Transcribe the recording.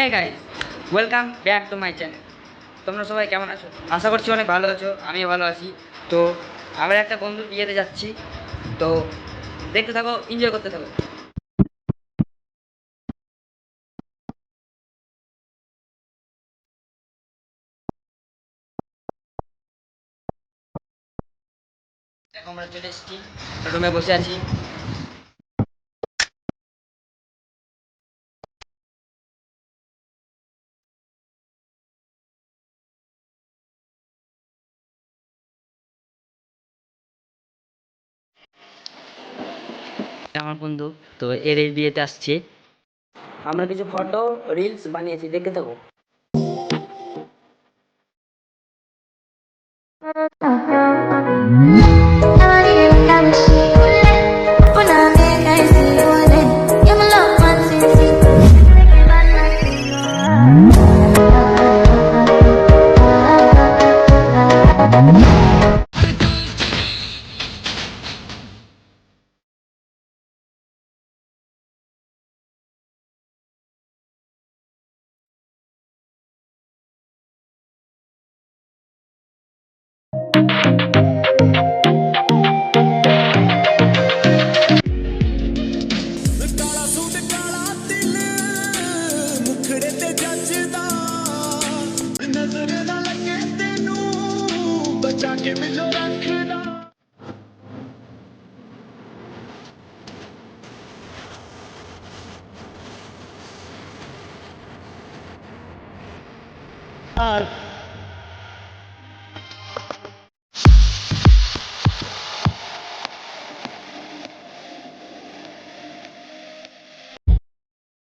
Hi guys, welcome back to my channel. তোমরা সবাই কেমন আছো? আশা করছি অনেক ভালো আছো, আমিও ভালো আছি। তো আমরা একটা বন্ধুর বিয়েতে যাচ্ছি, তো দেখতে থাকো, এনজয় করতে থাকো। দেখো আমরা চলে এসেছি, রুমে বসে আছি। আমার বন্ধু, তো এর এই বিয়েতে আসছে। আমরা কিছু ফটো রিলস বানিয়েছি, দেখতে থাকো। ਕਾਲਾ ਸੂਟ ਕਾਲਾ ਦਿਲ ਮੁਖੜੇ ਤੇ ਜੱਜਦਾ ਨਜ਼ਰ ਨਾ ਲੱਗੇ ਤੈਨੂੰ ਬਚਾ ਕੇ ਮਿਲੋ ਰੱਖਦਾ